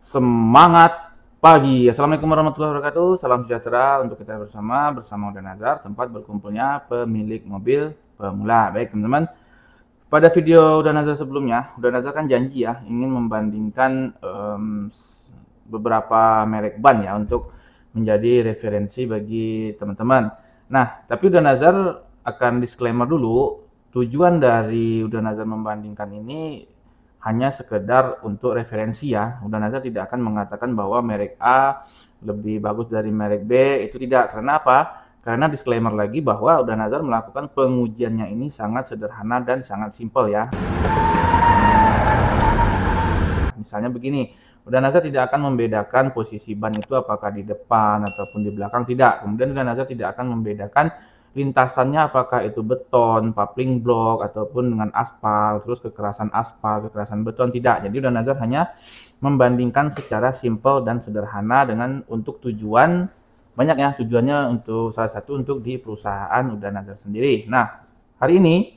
Semangat pagi. Assalamualaikum warahmatullahi wabarakatuh. Salam sejahtera untuk kita bersama Uda Nazar, tempat berkumpulnya pemilik mobil pemula. Baik teman-teman, pada video Uda Nazar sebelumnya, Uda Nazar kan janji ya ingin membandingkan beberapa merek ban ya untuk menjadi referensi bagi teman-teman. Nah, tapi Uda Nazar akan disclaimer dulu, tujuan dari Uda Nazar membandingkan ini hanya sekedar untuk referensi ya. Uda Nazar tidak akan mengatakan bahwa merek A lebih bagus dari merek B, itu tidak. Karena apa? Karena disclaimer lagi bahwa Uda Nazar melakukan pengujiannya ini sangat sederhana dan sangat simpel ya. Misalnya begini, Uda Nazar tidak akan membedakan posisi ban itu apakah di depan ataupun di belakang, tidak. Kemudian Uda Nazar tidak akan membedakan lintasannya apakah itu beton, papling block, ataupun dengan aspal, terus kekerasan aspal, kekerasan beton, tidak. Jadi Uda Nazar hanya membandingkan secara simpel dan sederhana dengan untuk tujuan banyak ya, tujuannya untuk salah satu untuk di perusahaan Uda Nazar sendiri. Nah, hari ini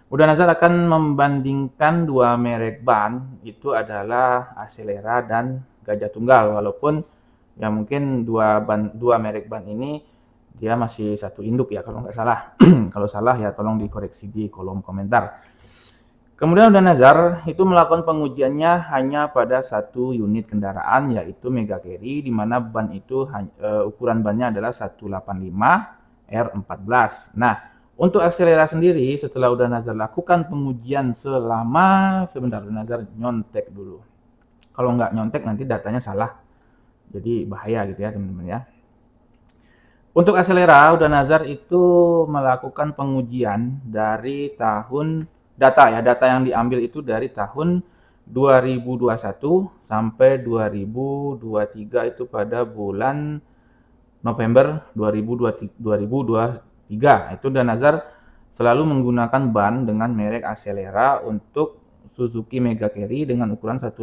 Uda Nazar akan membandingkan dua merek ban, itu adalah Axelera dan Gajah Tunggal, walaupun ya mungkin dua merek ban ini dia masih satu induk ya kalau nggak salah. Kalau salah ya tolong dikoreksi di kolom komentar. Kemudian Uda Nazar itu melakukan pengujiannya hanya pada satu unit kendaraan, yaitu Mega Carry, di mana ban itu ukuran bannya adalah 185 R14. Nah, untuk Axelera sendiri setelah Uda Nazar lakukan pengujian selama sebentar, Uda Nazar nyontek dulu. Kalau nggak nyontek nanti datanya salah. Jadi bahaya gitu ya teman-teman ya. Untuk Axelera, Uda Nazar itu melakukan pengujian dari tahun data yang diambil itu dari tahun 2021 sampai 2023 itu pada bulan November 2023. Itu Uda Nazar selalu menggunakan ban dengan merek Axelera untuk Suzuki Mega Carry dengan ukuran 185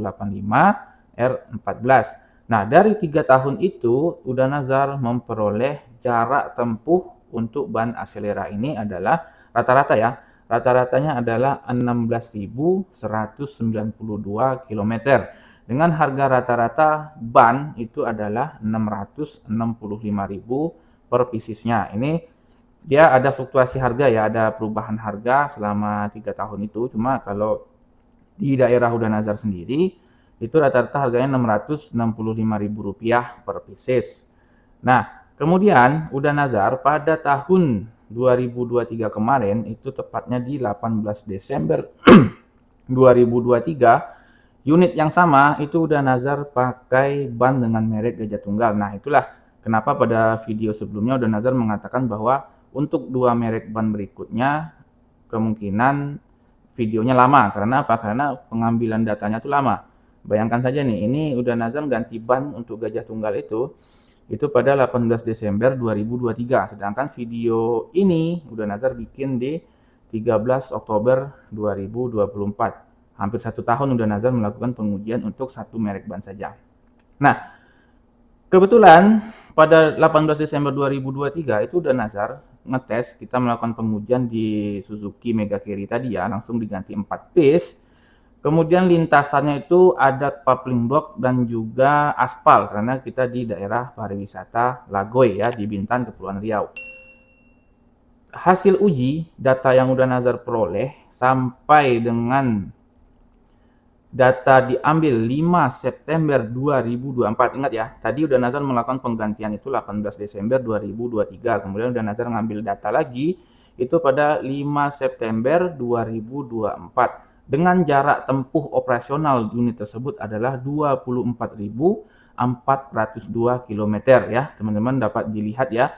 R14. Nah, dari 3 tahun itu, Uda Nazar memperoleh jarak tempuh untuk ban Axelera ini adalah rata-rata ya. Rata-ratanya adalah 16.192 km. Dengan harga rata-rata ban itu adalah 665.000 per piecesnya. Ini dia ada fluktuasi harga ya, ada perubahan harga selama 3 tahun itu. Cuma kalau di daerah Uda Nazar sendiri itu rata-rata harganya Rp665.000 per pieces. Nah, kemudian Uda Nazar pada tahun 2023 kemarin, itu tepatnya di 18 Desember 2023, unit yang sama itu Uda Nazar pakai ban dengan merek Gajah Tunggal. Nah, itulah kenapa pada video sebelumnya Uda Nazar mengatakan bahwa untuk dua merek ban berikutnya kemungkinan videonya lama. Karena apa? Karena pengambilan datanya itu lama. Bayangkan saja nih, ini Uda Nazar ganti ban untuk Gajah Tunggal itu pada 18 Desember 2023. Sedangkan video ini Uda Nazar bikin di 13 Oktober 2024. Hampir 1 tahun Uda Nazar melakukan pengujian untuk satu merek ban saja. Nah, kebetulan pada 18 Desember 2023 itu Uda Nazar ngetes, kita melakukan pengujian di Suzuki Mega Carry tadi ya, langsung diganti 4 piece. Kemudian lintasannya itu ada papling block dan juga aspal karena kita di daerah pariwisata Lagoy ya, di Bintan, Kepulauan Riau. Hasil uji data yang Uda Nazar peroleh sampai dengan data diambil 5 September 2024. Ingat ya, tadi Uda Nazar melakukan penggantian itu 18 Desember 2023. Kemudian Uda Nazar ngambil data lagi itu pada 5 September 2024. Dengan jarak tempuh operasional unit tersebut adalah 24.402 km ya. Teman-teman dapat dilihat ya,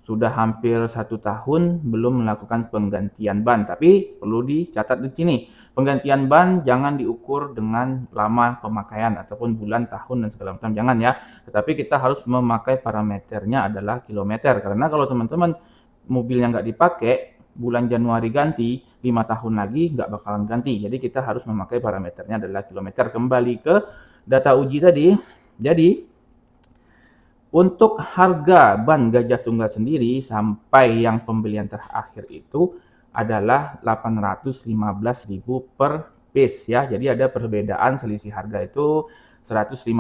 sudah hampir 1 tahun belum melakukan penggantian ban. Tapi perlu dicatat di sini, penggantian ban jangan diukur dengan lama pemakaian ataupun bulan, tahun dan segala macam, jangan ya. Tetapi kita harus memakai parameternya adalah kilometer. Karena kalau teman-teman mobilnya nggak dipakai, bulan Januari ganti, 5 tahun lagi nggak bakalan ganti. Jadi kita harus memakai parameternya adalah kilometer. Kembali ke data uji tadi. Jadi untuk harga ban Gajah Tunggal sendiri sampai yang pembelian terakhir itu adalah 815.000 per base ya. Jadi ada perbedaan selisih harga itu 150.000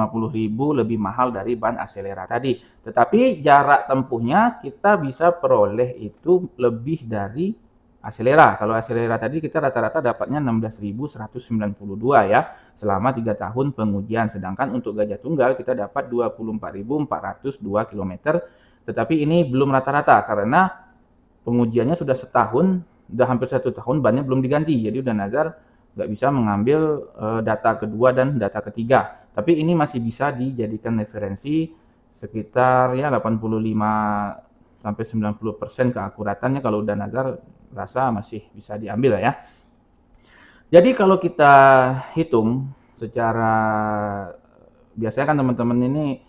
lebih mahal dari ban Acelera tadi. Tetapi jarak tempuhnya kita bisa peroleh itu lebih dari Acelera. Kalau Acelera tadi kita rata-rata dapatnya 16.192 ya selama 3 tahun pengujian. Sedangkan untuk Gajah Tunggal kita dapat 24.402 km. Tetapi ini belum rata-rata karena pengujiannya sudah setahun, sudah hampir 1 tahun bannya belum diganti. Jadi udah Nazar nggak bisa mengambil data kedua dan data ketiga. Tapi ini masih bisa dijadikan referensi sekitar ya 85 sampai 90% keakuratannya kalau udah Nazar rasa masih bisa diambil ya. Jadi kalau kita hitung secara biasanya kan teman-teman ini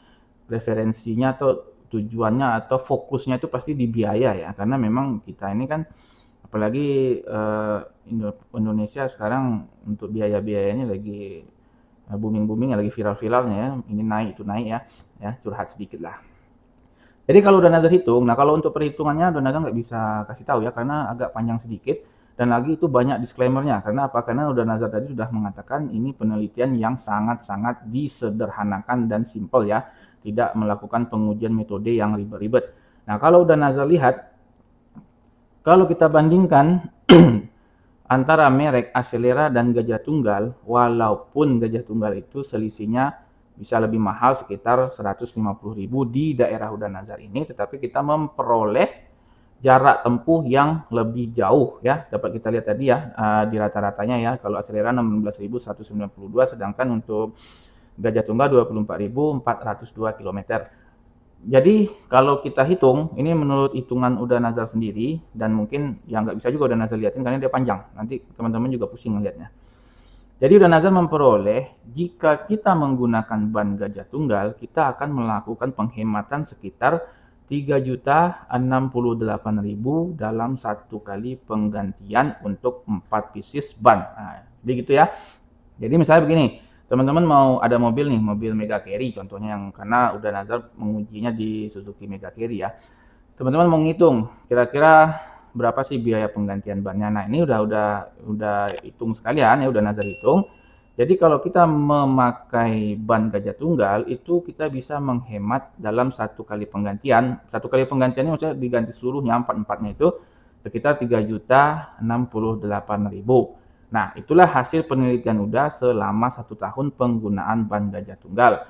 referensinya atau tujuannya atau fokusnya itu pasti di biaya ya, karena memang kita ini kan apalagi Indonesia sekarang untuk biaya-biayanya lagi booming-booming, lagi viral-viralnya ya, ini naik itu naik ya curhat sedikit lah. Jadi kalau udah Nazar hitung, nah kalau untuk perhitungannya udah Nazar nggak bisa kasih tahu ya karena agak panjang sedikit dan lagi itu banyak disclaimernya. Karena apa? Karena udah Nazar tadi sudah mengatakan ini penelitian yang sangat-sangat disederhanakan dan simpel ya, tidak melakukan pengujian metode yang ribet-ribet. Nah kalau udah Nazar lihat, kalau kita bandingkan antara merek Acelera dan Gajah Tunggal, walaupun Gajah Tunggal itu selisihnya bisa lebih mahal sekitar 150.000 di daerah Uda Nazar ini, tetapi kita memperoleh jarak tempuh yang lebih jauh ya. Dapat kita lihat tadi ya di rata-ratanya ya. Kalau Acelera 16.192, sedangkan untuk Gajah Tunggal 24.402 km. Jadi kalau kita hitung, ini menurut hitungan Uda Nazar sendiri, dan mungkin ya nggak bisa juga Uda Nazar liatin karena dia panjang. Nanti teman-teman juga pusing ngeliatnya. Jadi Uda Nazar memperoleh jika kita menggunakan ban Gajah Tunggal, kita akan melakukan penghematan sekitar 3.068.000 dalam satu kali penggantian untuk 4 pieces ban. Nah, jadi gitu ya. Jadi misalnya begini, teman-teman mau ada mobil nih, mobil Mega Carry contohnya yang karena Uda Nazar mengujinya di Suzuki Mega Carry ya. Teman-teman mau ngitung kira-kira berapa sih biaya penggantian bannya. Nah, ini udah hitung sekalian ya, udah Nazar hitung. Jadi kalau kita memakai ban Gajah Tunggal itu kita bisa menghemat dalam satu kali penggantian. Satu kali penggantiannya maksudnya diganti seluruhnya empat-empatnya itu sekitar 3.068.000. Nah, itulah hasil penelitian Uda selama 1 tahun penggunaan ban Gajah Tunggal.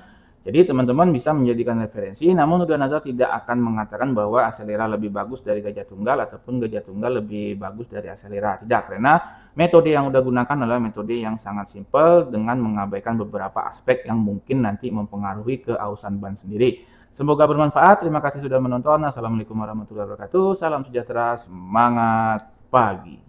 Jadi teman-teman bisa menjadikan referensi, namun Uda Nazar tidak akan mengatakan bahwa Acelera lebih bagus dari Gajah Tunggal ataupun Gajah Tunggal lebih bagus dari Acelera. Tidak, karena metode yang Uda gunakan adalah metode yang sangat simpel dengan mengabaikan beberapa aspek yang mungkin nanti mempengaruhi keausan ban sendiri. Semoga bermanfaat. Terima kasih sudah menonton. Assalamualaikum warahmatullahi wabarakatuh. Salam sejahtera, semangat pagi.